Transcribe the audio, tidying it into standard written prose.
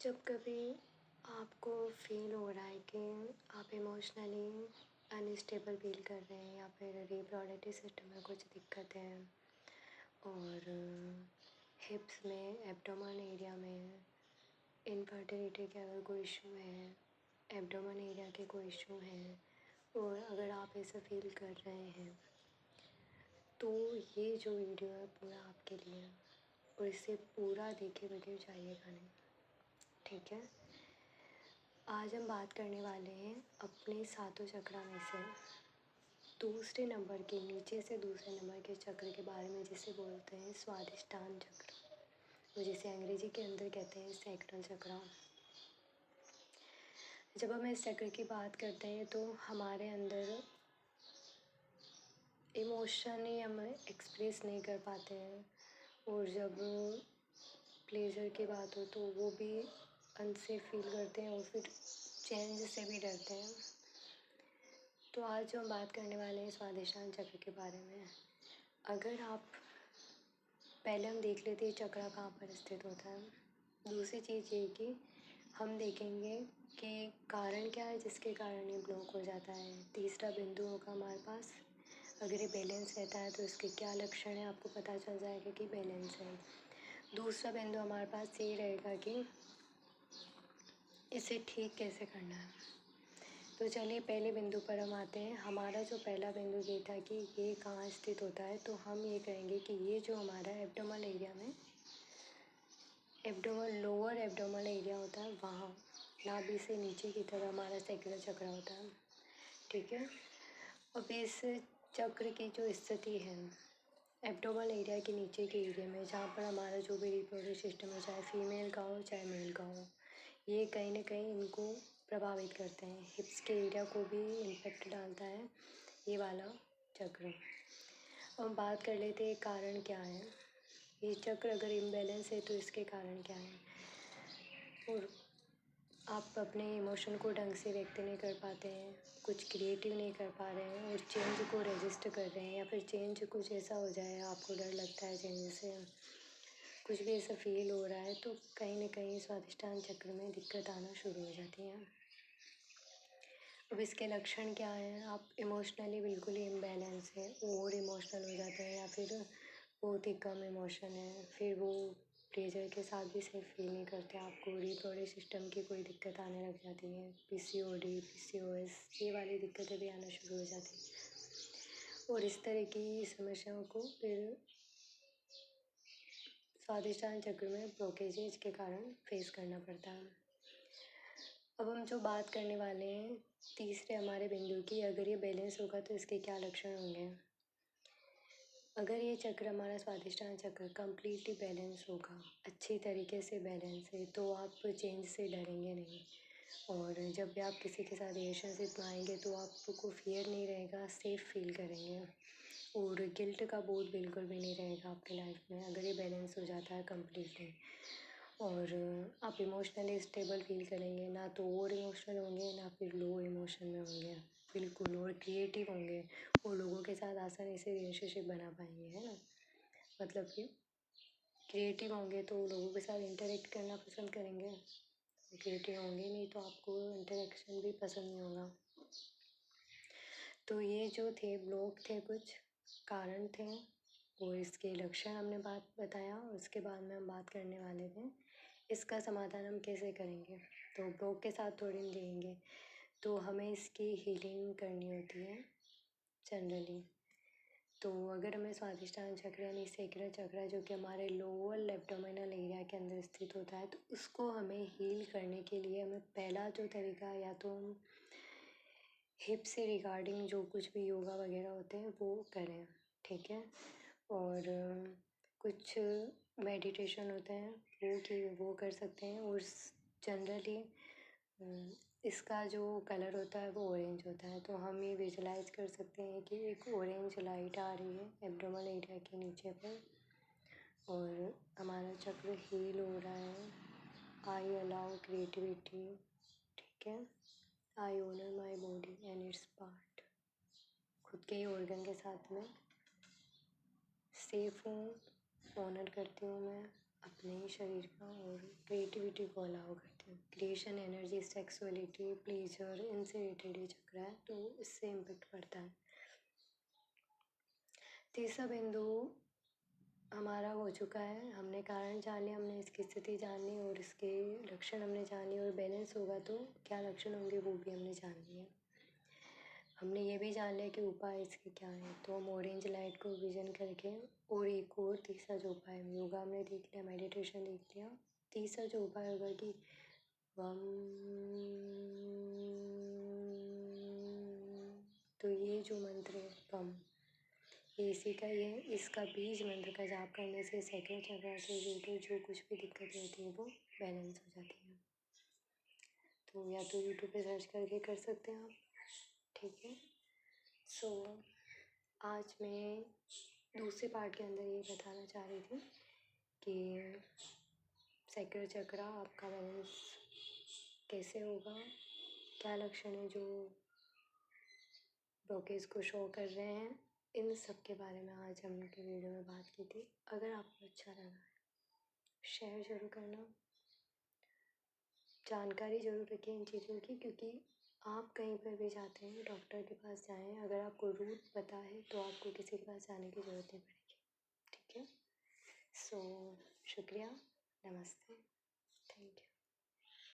जब कभी आपको फील हो रहा है कि आप इमोशनली अनस्टेबल फील कर रहे हैं या फिर रिप्रोडक्टिव सिस्टम में कुछ दिक्कत है और हिप्स में एब्डोमेन एरिया में इनफर्टिलिटी के अगर कोई इशू है, एब्डोमेन एरिया के कोई इशू हैं और अगर आप ऐसा फील कर रहे हैं तो ये जो वीडियो है पूरा आपके लिए है और इसे पूरा देखे बगैर जाइएगा नहीं। ठीक है, आज हम बात करने वाले हैं अपने सातों चक्रा में से दूसरे नंबर के, नीचे से दूसरे नंबर के चक्र के बारे में, जिसे बोलते हैं स्वादिष्टान चक्र, और जिसे अंग्रेजी के अंदर कहते हैं सैक्रल चक्र। जब हम इस चक्र की बात करते हैं तो हमारे अंदर इमोशन ही हम एक्सप्रेस नहीं कर पाते हैं, और जब प्लेजर की बात हो तो वो भी अनसेफ फील करते हैं और फिर चेंज से भी डरते हैं। तो आज जो हम बात करने वाले हैं स्वादिष्टान चक्र के बारे में। अगर आप पहले हम देख लेते हैं चक्र कहाँ पर स्थित होता है। दूसरी चीज़ ये कि हम देखेंगे कि कारण क्या है जिसके कारण ये ब्लॉक हो जाता है। तीसरा बिंदु होगा हमारे पास, अगर ये बैलेंस रहता है तो इसके क्या लक्षण है आपको पता चल जाएगा कि बैलेंस है। दूसरा बिंदु हमारे पास ये रहेगा कि इसे ठीक कैसे करना है। तो चलिए पहले बिंदु पर हम आते हैं। हमारा जो पहला बिंदु ये था कि ये कहाँ स्थित होता है, तो हम ये कहेंगे कि ये जो हमारा एब्डोमल एरिया में लोअर एब्डोमल एरिया होता है, वहाँ नाभि से नीचे की तरफ हमारा सैक्रल चक्र होता है। ठीक है, अब इस चक्र की जो स्थिति है एब्डोमल एरिया के नीचे के एरिया में, जहाँ पर हमारा जो भी रिप्रोडक्टिव सिस्टम है, चाहे फीमेल का हो चाहे मेल का हो, ये कहीं ना कहीं इनको प्रभावित करते हैं। हिप्स के एरिया को भी इम्पेक्ट डालता है ये वाला चक्र। अब हम बात कर लेते हैं कारण क्या है। ये चक्र अगर इम्बैलेंस है तो इसके कारण क्या है, और आप अपने इमोशन को ढंग से व्यक्त नहीं कर पाते हैं, कुछ क्रिएटिव नहीं कर पा रहे हैं और चेंज को रेजिस्ट कर रहे हैं, या फिर चेंज कुछ ऐसा हो जाए आपको डर लगता है चेंज से, कुछ भी ऐसा फील हो रहा है, तो कहीं ना कहीं स्वादिष्टान चक्र में दिक्कत आना शुरू हो जाती है। अब इसके लक्षण क्या हैं। आप इमोशनली बिल्कुल ही इम्बैलेंस है, ओवर इमोशनल हो जाते हैं, या फिर बहुत ही कम इमोशन है, फिर वो प्लेजर के साथ भी सेफ फील नहीं करते। आपको रिप्रोडक्टिव सिस्टम की कोई दिक्कत आने लग जाती है, पीसीओडी, पीसीओएस, ये वाली दिक्कतें भी आना शुरू हो जाती हैं, और इस तरह की समस्याओं को फिर स्वादिष्टान चक्र में ब्लॉकेजेज के कारण फेस करना पड़ता है। अब हम जो बात करने वाले हैं तीसरे हमारे बिंदु की, अगर ये बैलेंस होगा तो इसके क्या लक्षण होंगे। अगर ये चक्र हमारा स्वादिष्टान चक्र कम्प्लीटली बैलेंस होगा, अच्छी तरीके से बैलेंस है, तो आप चेंज से डरेंगे नहीं, और जब भी आप किसी के साथ रिलेशनशिप में आएंगे तो आपको फियर नहीं रहेगा, सेफ फील करेंगे, और गिल्ट का बोध बिल्कुल भी नहीं रहेगा आपके लाइफ में अगर ये बैलेंस हो जाता है कम्प्लीटली। और आप इमोशनली स्टेबल फील करेंगे, ना तो ओवर इमोशनल होंगे ना फिर लो इमोशन में होंगे, बिल्कुल, और क्रिएटिव होंगे, और लोगों के साथ आसानी से रिलेशनशिप बना पाएंगे, है ना। मतलब कि क्रिएटिव होंगे तो लोगों के साथ इंटरेक्ट करना पसंद करेंगे, क्रिएटिव होंगे नहीं तो आपको इंटरेक्शन भी पसंद नहीं होगा। तो ये जो थे ब्लॉक थे, कुछ कारण थे, और इसके लक्षण हमने बात बताया, और उसके बाद में हम बात करने वाले थे इसका समाधान हम कैसे करेंगे। तो ब्लॉक के साथ थोड़ी नहीं रहेंगे, तो हमें इसकी हीलिंग करनी होती है जनरली। तो अगर हमें स्वादिष्टान चक्र यानी सैक्रल चक्र, जो कि हमारे लोअर एब्डोमिनल एरिया के अंदर स्थित होता है, तो उसको हमें हील करने के लिए हमें पहला जो तरीका, या तो हम हिप से रिगार्डिंग जो कुछ भी योगा वगैरह होते हैं वो करें, ठीक है, और कुछ मेडिटेशन होते हैं वो कर सकते हैं, और जनरली इसका जो कलर होता है वो ऑरेंज होता है। तो हम ये विजुलाइज कर सकते हैं कि एक ऑरेंज लाइट आ रही है एब्डोमल एरिया के नीचे पर, और हमारा चक्र हील हो रहा है। आई अलाउ क्रिएटिविटी, ठीक है, I owner my body and its part, खुद के ही ऑर्गन के साथ में सेफ हूँ, ऑनर करती हूँ मैं, अपने शरीर का और क्रिएटिविटी को अलाउ करते हैं। क्रिएशन, एनर्जी, सेक्सुअलिटी, प्लेजर, इनसे रिलेटेड ये चक्र है, तो इससे इम्पेक्ट पड़ता है। तीसरा बिंदु हमारा हो चुका है, हमने कारण जान लिया, हमने इसकी स्थिति जान ली और इसके लक्षण हमने जान लिए, और बैलेंस होगा तो क्या लक्षण होंगे वो भी हमने जान लिया। हमने ये भी जान लिया कि उपाय इसके क्या है, तो हम ऑरेंज लाइट को विजन करके, और एक और तीसरा जो उपाय है, योगा हमने देख लिया, मेडिटेशन देख लिया, तीसरा जो उपाय होगा कि वम, तो ये जो मंत्र है वम, ये इसी का, ये इसका बीज मंत्र का जाप करने से सेकंड चक्र से रिलेटेड जो कुछ भी दिक्कतें होती है वो बैलेंस हो जाती है। तो या तो यूट्यूब पे सर्च करके कर सकते हैं आप, ठीक है। सो आज मैं दूसरे पार्ट के अंदर ये बताना चाह रही थी कि सेकंड चक्र आपका बैलेंस कैसे होगा, क्या लक्षण है जो ब्लॉकेज को शो कर रहे हैं, इन सब के बारे में आज हम लोग वीडियो में बात की थी। अगर आपको अच्छा लगा है शेयर ज़रूर करना, जानकारी ज़रूर रखें इन चीज़ों की, क्योंकि आप कहीं पर भी जाते हैं डॉक्टर के पास जाएं, अगर आपको रूट पता है तो आपको किसी के पास जाने की ज़रूरत नहीं पड़ेगी, ठीक है। सो शुक्रिया, नमस्ते, थैंक यू।